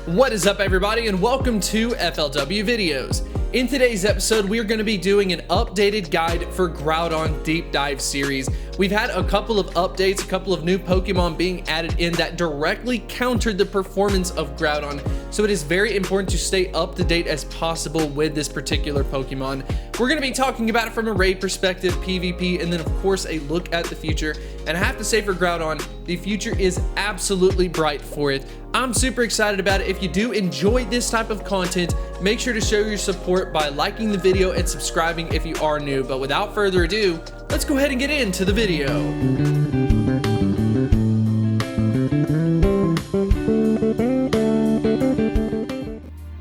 What is up, everybody, and welcome to FLW Videos. In today's episode, we are going to be doing an updated guide for Groudon Deep Dive series. We've had a couple of updates, a couple of new Pokemon being added in that directly countered the performance of Groudon, so it is very important to stay up to date as possible with this particular Pokemon. We're going to be talking about it from a raid perspective, PvP, and then of course a look at the future. And I have to say, for Groudon, the future is absolutely bright for it. I'm super excited about it. If you do enjoy this type of content, make sure to show your support by liking the video and subscribing if you are new. But without further ado, let's go ahead and get into the video.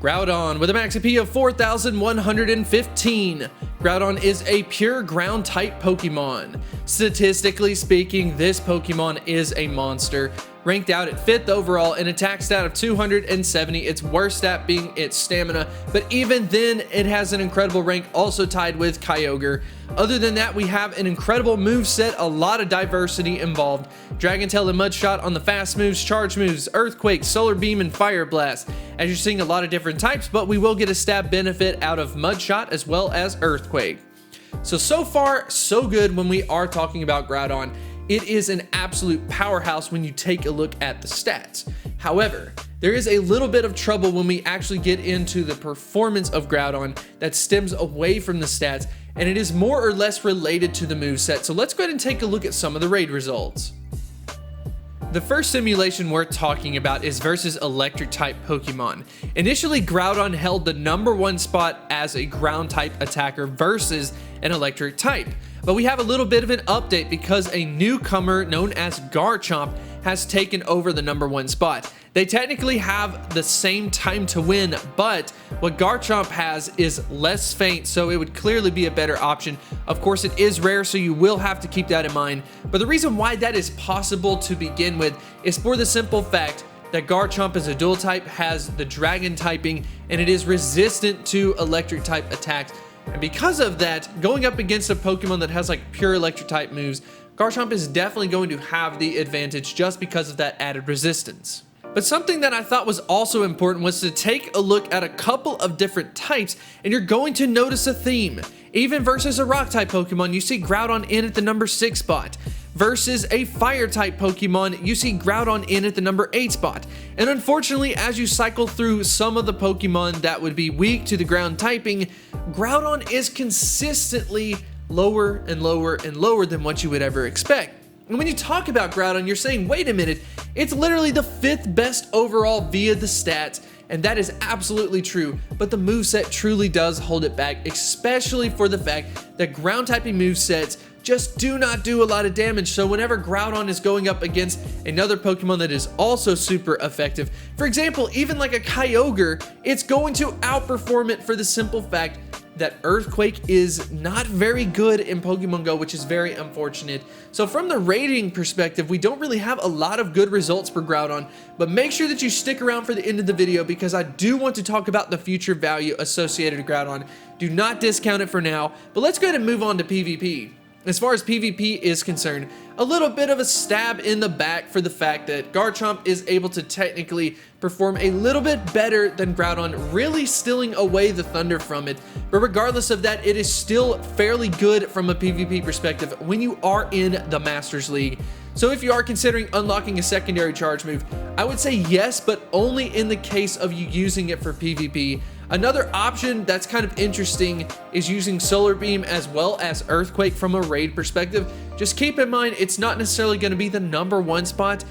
Groudon with a max AP of 4,115. Groudon is a pure ground type Pokemon. Statistically speaking, this Pokemon is a monster. Ranked out at 5th overall, an attack stat of 270, its worst stat being its stamina, but even then it has an incredible rank, also tied with Kyogre. Other than that, we have an incredible move set, a lot of diversity involved. Dragon Tail and Mud Shot on the fast moves, charge moves, Earthquake, Solar Beam, and Fire Blast. As you're seeing, a lot of different types, but we will get a stab benefit out of Mud Shot as well as Earthquake. So far, so good when we are talking about Groudon. It is an absolute powerhouse when you take a look at the stats. However, there is a little bit of trouble when we actually get into the performance of Groudon that stems away from the stats, and it is more or less related to the moveset. So let's go ahead and take a look at some of the raid results. The first simulation we're talking about is versus electric type Pokemon. Initially, Groudon held the #1 spot as a ground type attacker versus an electric type. But we have a little bit of an update because a newcomer known as Garchomp has taken over the #1 spot. They technically have the same time to win, but what Garchomp has is less faint, so it would clearly be a better option. Of course, it is rare, so you will have to keep that in mind. But the reason why that is possible to begin with is for the simple fact that Garchomp is a dual type, has the dragon typing, and it is resistant to electric type attacks. And because of that, going up against a Pokemon that has like pure electric type moves, Garchomp is definitely going to have the advantage just because of that added resistance. But something that I thought was also important was to take a look at a couple of different types, and you're going to notice a theme. Even versus a rock type Pokemon, you see Groudon in at the #6 spot. Versus a fire type Pokemon, you see Groudon in at the #8 spot. And unfortunately, as you cycle through some of the Pokemon that would be weak to the ground typing, Groudon is consistently lower and lower and lower than what you would ever expect. And when you talk about Groudon, you're saying, wait a minute, it's literally the 5th best overall via the stats, and that is absolutely true, but the moveset truly does hold it back, especially for the fact that ground typing movesets just do not do a lot of damage. So whenever Groudon is going up against another Pokemon that is also super effective, for example, even like a Kyogre, it's going to outperform it for the simple fact that Earthquake is not very good in Pokemon Go, which is very unfortunate. So from the rating perspective, we don't really have a lot of good results for Groudon, but make sure that you stick around for the end of the video because I do want to talk about the future value associated with Groudon. Do not discount it for now, but let's go ahead and move on to PvP. As far as PvP is concerned, a little bit of a stab in the back for the fact that Garchomp is able to technically perform a little bit better than Groudon, really stealing away the thunder from it. But regardless of that, it is still fairly good from a PvP perspective when you are in the Masters League. So if you are considering unlocking a secondary charge move, I would say yes, but only in the case of you using it for PvP. Another option that's kind of interesting is using Solar Beam as well as Earthquake from a raid perspective. Just keep in mind, it's not necessarily going to be the #1 spot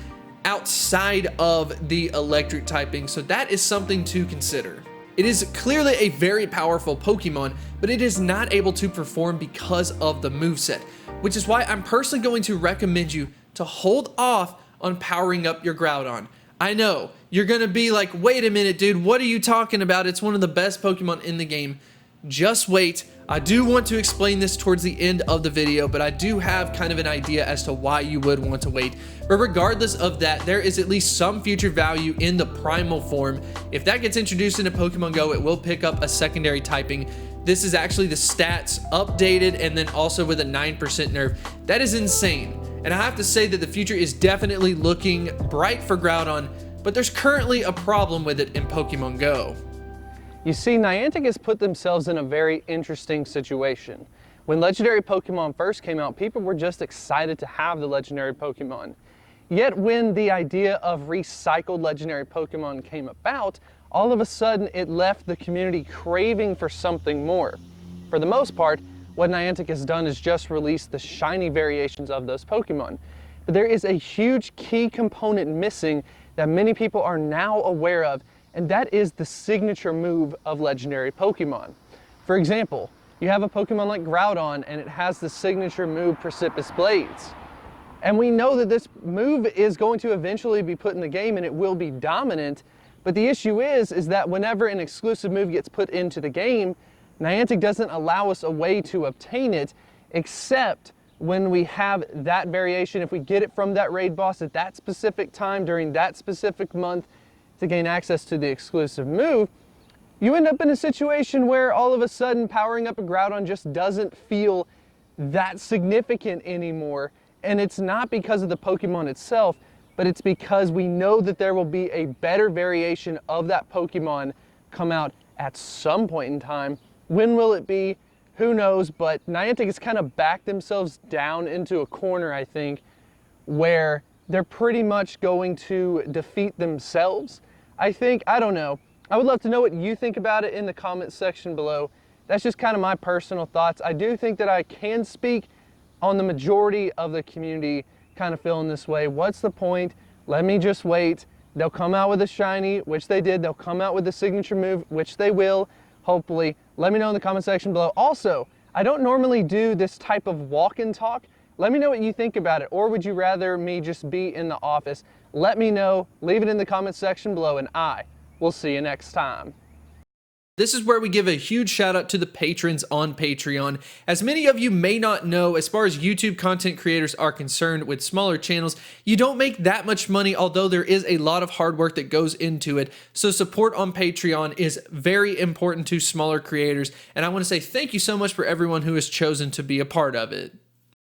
outside of the electric typing, so that is something to consider. It is clearly a very powerful Pokemon, but it is not able to perform because of the moveset, which is why I'm personally going to recommend you to hold off on powering up your Groudon. I know, you're gonna be like, wait a minute, dude, what are you talking about? It's one of the best Pokemon in the game. Just wait. I do want to explain this towards the end of the video, but I do have kind of an idea as to why you would want to wait. But regardless of that, there is at least some future value in the primal form. If that gets introduced into Pokemon Go, it will pick up a secondary typing. This is actually the stats updated and then also with a 9% nerf. That is insane. And I have to say that the future is definitely looking bright for Groudon, but there's currently a problem with it in Pokemon Go. You see, Niantic has put themselves in a very interesting situation. When legendary Pokemon first came out, people were just excited to have the legendary Pokemon. Yet when the idea of recycled legendary Pokemon came about, all of a sudden it left the community craving for something more. For the most part, what Niantic has done is just release the shiny variations of those Pokemon. But there is a huge key component missing that many people are now aware of, and that is the signature move of legendary Pokemon. For example, you have a Pokemon like Groudon and it has the signature move Precipitous Blades. And we know that this move is going to eventually be put in the game and it will be dominant, but the issue is that whenever an exclusive move gets put into the game, Niantic doesn't allow us a way to obtain it except when we have that variation, if we get it from that raid boss at that specific time during that specific month to gain access to the exclusive move. You end up in a situation where all of a sudden powering up a Groudon just doesn't feel that significant anymore. And it's not because of the Pokemon itself, but it's because we know that there will be a better variation of that Pokemon come out at some point in time. When will it be? Who knows? But Niantic has kind of backed themselves down into a corner, I think, where they're pretty much going to defeat themselves. I don't know. I would love to know what you think about it in the comments section below. That's just kind of my personal thoughts. I do think that I can speak on the majority of the community kind of feeling this way. What's the point? Let me just wait. They'll come out with a shiny, which they did. They'll come out with a signature move, which they will, hopefully. Let me know in the comment section below. Also, I don't normally do this type of walk and talk. Let me know what you think about it, or would you rather me just be in the office? Let me know, leave it in the comment section below, and I will see you next time. This is where we give a huge shout out to the patrons on Patreon. As many of you may not know, as far as YouTube content creators are concerned with smaller channels, you don't make that much money, although there is a lot of hard work that goes into it. So support on Patreon is very important to smaller creators, and I want to say thank you so much for everyone who has chosen to be a part of it.